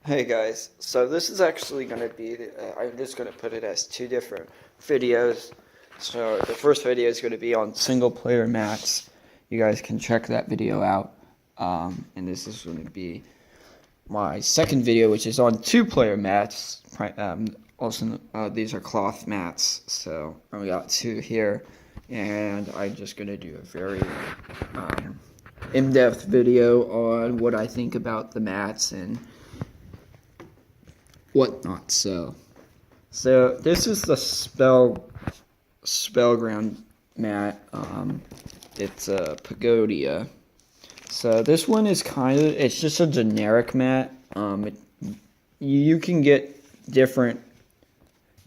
Hey guys, so this is actually going to be, I'm just going to put it as two different videos. So the first video is going to be on single player mats. You guys can check that video out. And this is going to be my second video, which is on two player mats. Also, these are cloth mats. So we got two here. And I'm just going to do a very in-depth video on what I think about the mats and whatnot. So this is the spellground mat. It's a Pagodia. So this one is it's just a generic mat. You can get different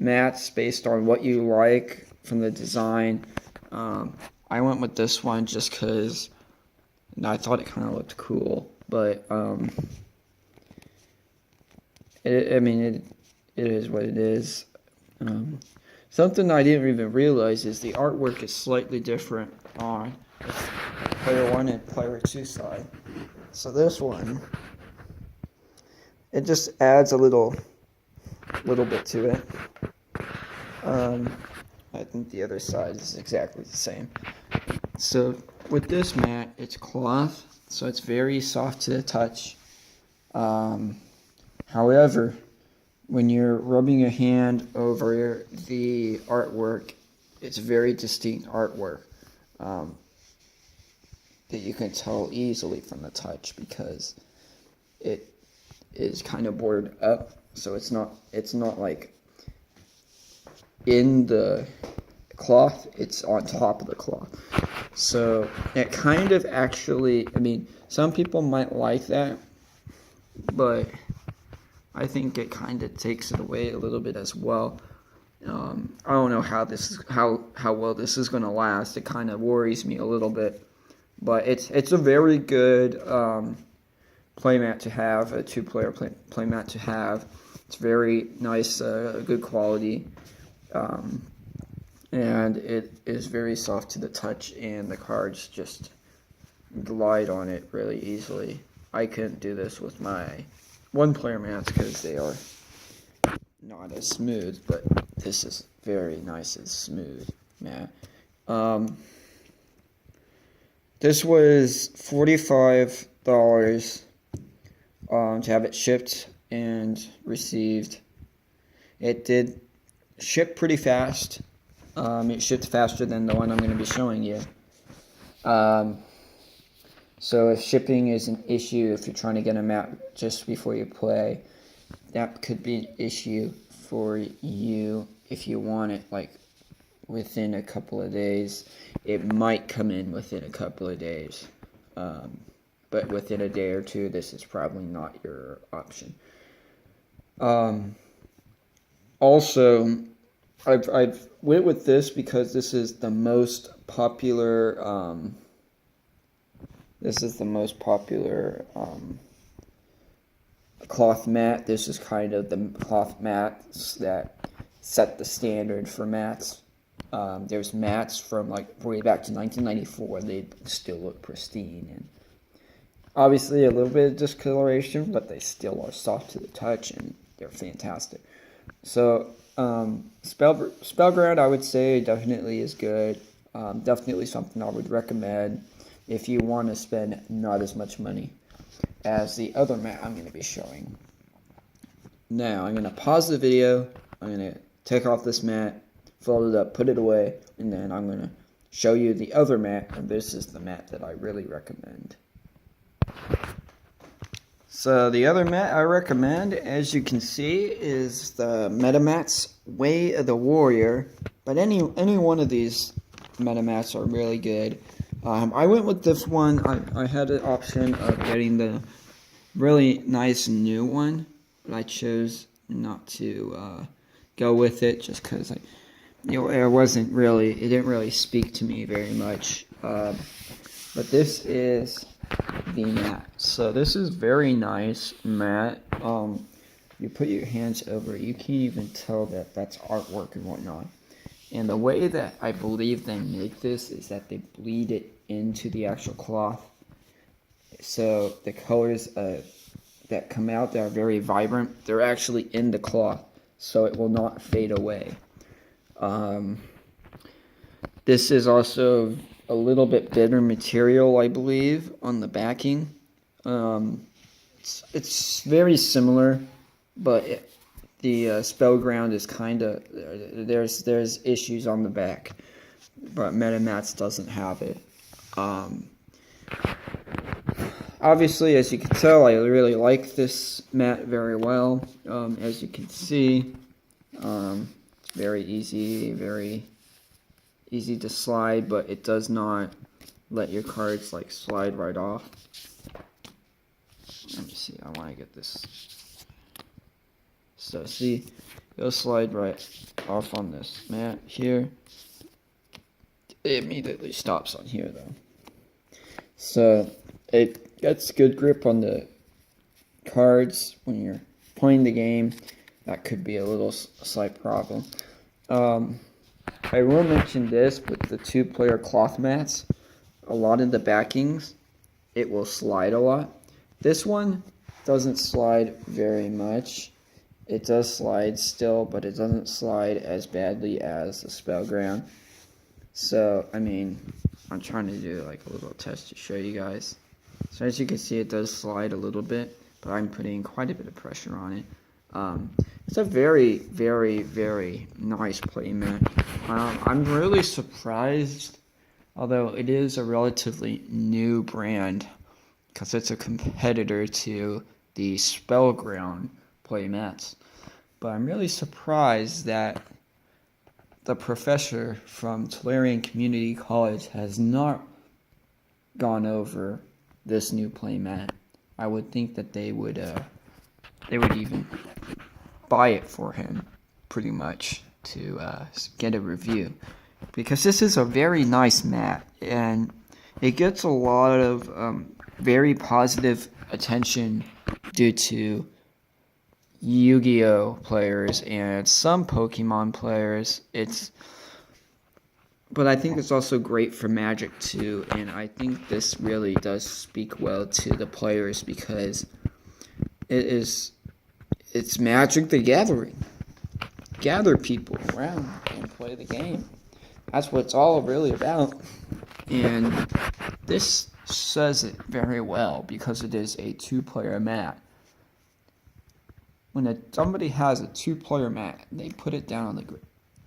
mats based on what you like from the design. I went with this one just because I thought it kind of looked cool, but it is what it is. Something I didn't even realize is the artwork is slightly different on player 1 and player 2 side. So this one, it just adds a little bit to it. I think the other side is exactly the same. So with this mat, it's cloth, so it's very soft to the touch. However, when you're rubbing your hand over the artwork, it's very distinct artwork that you can tell easily from the touch because it is kind of bordered up, so it's not like in the cloth, it's on top of the cloth. So it kind of actually, some people might like that, but I think it kind of takes it away a little bit as well. I don't know how well this is going to last. It kind of worries me a little bit, but it's a very good playmat to have, a two-player playmat to have. It's very nice, good quality, and it is very soft to the touch, and the cards just glide on it really easily. I couldn't do this with my one-player mats because they are not as smooth, but this is very nice and smooth mat. This was $45 to have it shipped and received. It did ship pretty fast. It shipped faster than the one I'm going to be showing you. So if shipping is an issue, if you're trying to get a mat just before you play, that could be an issue for you if you want it like within a couple of days. It might come in within a couple of days, but within a day or two, this is probably not your option. Also, I've went with this because this is the most popular. This is the most popular cloth mat. This is kind of the cloth mats that set the standard for mats. There's mats from like way back to 1994. They still look pristine, and obviously a little bit of discoloration, but they still are soft to the touch, and they're fantastic. So spellground, I would say, definitely is good. Definitely something I would recommend if you want to spend not as much money as the other mat I'm going to be showing. Now, I'm going to pause the video, I'm going to take off this mat, fold it up, put it away, and then I'm going to show you the other mat, and this is the mat that I really recommend. So the other mat I recommend, as you can see, is the MetaMats Way of the Warrior, but any one of these MetaMats are really good. I went with this one. I had an option of getting the really nice new one, but I chose not to go with it just because it didn't really speak to me very much. But this is the mat. So this is very nice mat. You put your hands over it, you can't even tell that that's artwork and whatnot. And the way that I believe they make this is that they bleed it into the actual cloth. So the colors of that come out that are very vibrant, they're actually in the cloth, so it will not fade away. This is also a little bit thinner material, I believe, on the backing. It's very similar, but the spellground is kind of there's issues on the back, but MetaMats doesn't have it. Obviously, as you can tell, I really like this mat very well. As you can see, it's very easy to slide, but it does not let your cards like slide right off. Let me see, I want to get this. So see, it'll slide right off on this mat here. It immediately stops on here though. So it gets good grip on the cards when you're playing the game. That could be a little slight problem. I will mention this with the 2-player cloth mats. A lot of the backings, it will slide a lot. This one doesn't slide very much. It does slide still, but it doesn't slide as badly as the spellground. So, I mean, I'm trying to do like a little test to show you guys. So as you can see, it does slide a little bit, but I'm putting quite a bit of pressure on it. It's a very, very, very nice playmat. I'm really surprised, although it is a relatively new brand, because it's a competitor to the spellground playmats. But I'm really surprised that the professor from Tolarian Community College has not gone over this new playmat. I would think that they would even buy it for him, pretty much, to get a review, because this is a very nice mat, and it gets a lot of very positive attention due to Yu-Gi-Oh players and some Pokemon players. But I think it's also great for Magic too, and I think this really does speak well to the players, because it's Magic the Gathering. Gather people around and play the game. That's what it's all really about. And this says it very well, because it is a 2-player mat. When somebody has a 2-player mat, they put it down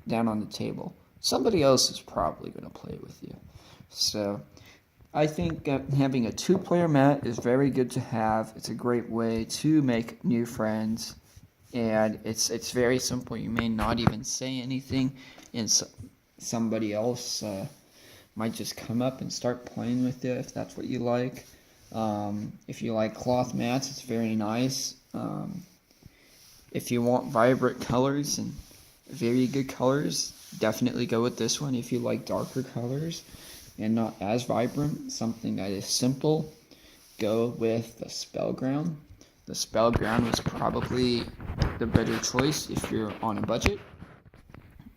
on the table, somebody else is probably going to play with you. So I think having a 2-player mat is very good to have. It's a great way to make new friends, and it's very simple. You may not even say anything, and somebody else might just come up and start playing with you if that's what you like. If you like cloth mats, it's very nice. If you want vibrant colors and very good colors, definitely go with this one. If you like darker colors and not as vibrant, something that is simple, go with the spellground. The spellground was probably the better choice if you're on a budget.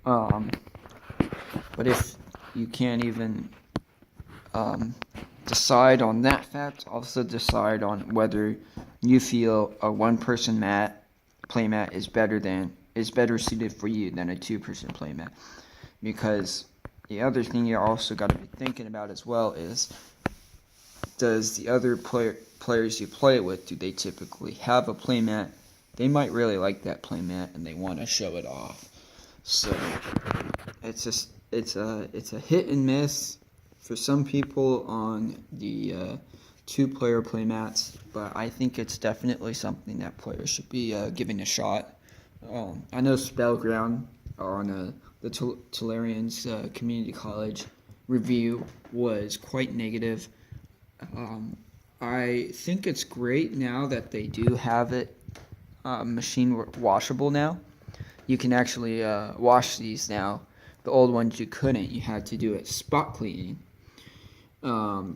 But if you can't even decide on that fact, also decide on whether you feel a 1-person playmat is better suited for you than a 2-person playmat. Because the other thing you also got to be thinking about as well is, does the other players you play with, do they typically have a playmat? They might really like that playmat and they want to show it off. So it's a hit and miss for some people on the 2-player playmats, but I think it's definitely something that players should be giving a shot. I know Spellground on the Tolarian's Community College review was quite negative. I think it's great now that they do have it machine washable now. You can actually wash these now. The old ones you couldn't. You had to do it spot cleaning.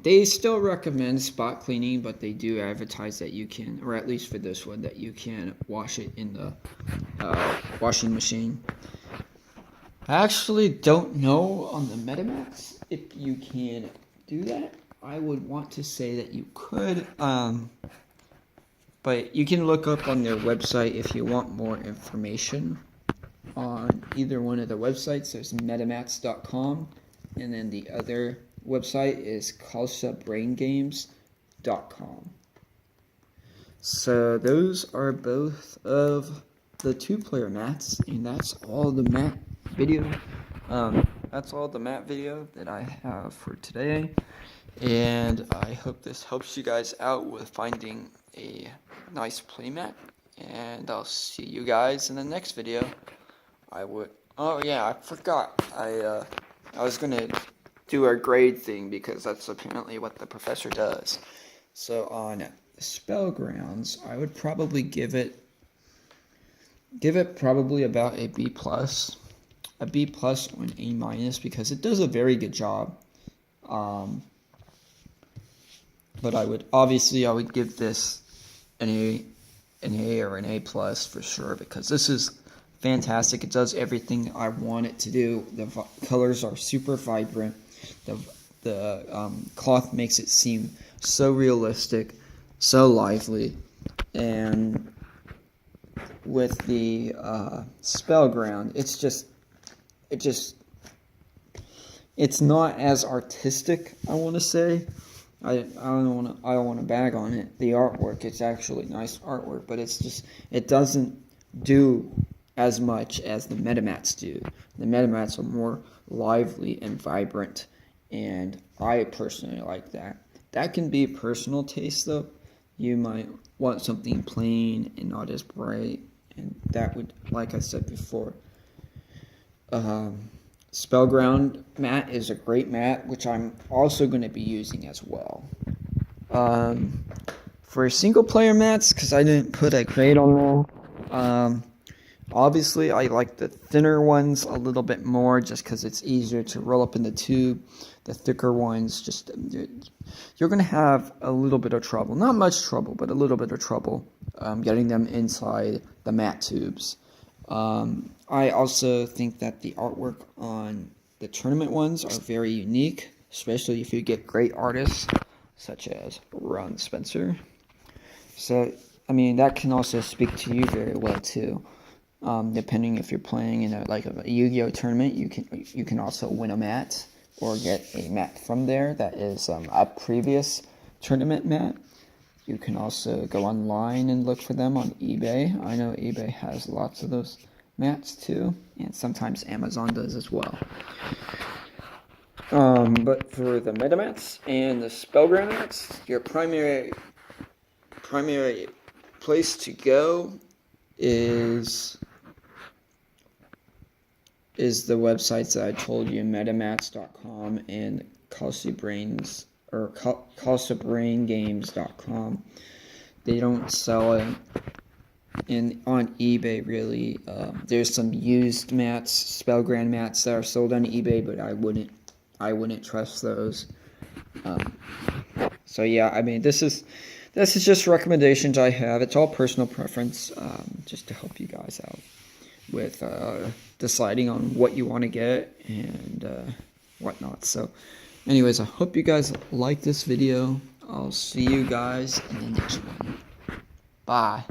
They still recommend spot cleaning, but they do advertise that you can, or at least for this one, that you can wash it in the washing machine. I actually don't know on the MetaMats if you can do that. I would want to say that you could. But you can look up on their website if you want more information on either one of the websites. There's metamats.com, and then the other website is kalsabraingames.com. So those are both of the 2-player mats, and that's all the mat video. That's all the mat video that I have for today, and I hope this helps you guys out with finding a nice playmat, and I'll see you guys in the next video. Oh yeah, I forgot. I was gonna do a grade thing because that's apparently what the professor does. So on spellgrounds, I would probably give it probably about a B+, a B+ or an A- because it does a very good job. But I would give this an A or an A+ for sure, because this is fantastic. It does everything I want it to do. The colors are super vibrant. The cloth makes it seem so realistic, so lively, and with the spellground, it's not as artistic, I want to say. I don't want to bag on it. The artwork, it's actually nice artwork, but it doesn't do as much as the metamats do. The metamats are more lively and vibrant, and I personally like that. That can be personal taste though. You might want something plain and not as bright, and that would, like I said before, spellground mat is a great mat, which I'm also going to be using as well. For single player mats, because I didn't put a grade on them, obviously I like the thinner ones a little bit more, just because it's easier to roll up in the tube. The thicker ones, you're going to have a little bit of trouble, not much trouble, but a little bit of trouble getting them inside the mat tubes. I also think that the artwork on the tournament ones are very unique, especially if you get great artists such as Ron Spencer. So, I mean, that can also speak to you very well too. Depending if you're playing in a Yu-Gi-Oh tournament, you can also win a mat or get a mat from there that is a previous tournament mat. You can also go online and look for them on eBay. I know eBay has lots of those mats too, and sometimes Amazon does as well. But for the metamats and the spellground mats, your primary place to go is the websites that I told you, metamats.com and kalsabraingames.com. They don't sell it on eBay really. There's some used mats, spellground mats that are sold on eBay, but I wouldn't trust those. So yeah, I mean, this is just recommendations I have. It's all personal preference, just to help you guys out with deciding on what you want to get and whatnot. So anyways, I hope you guys like this video. I'll see you guys in the next one. Bye.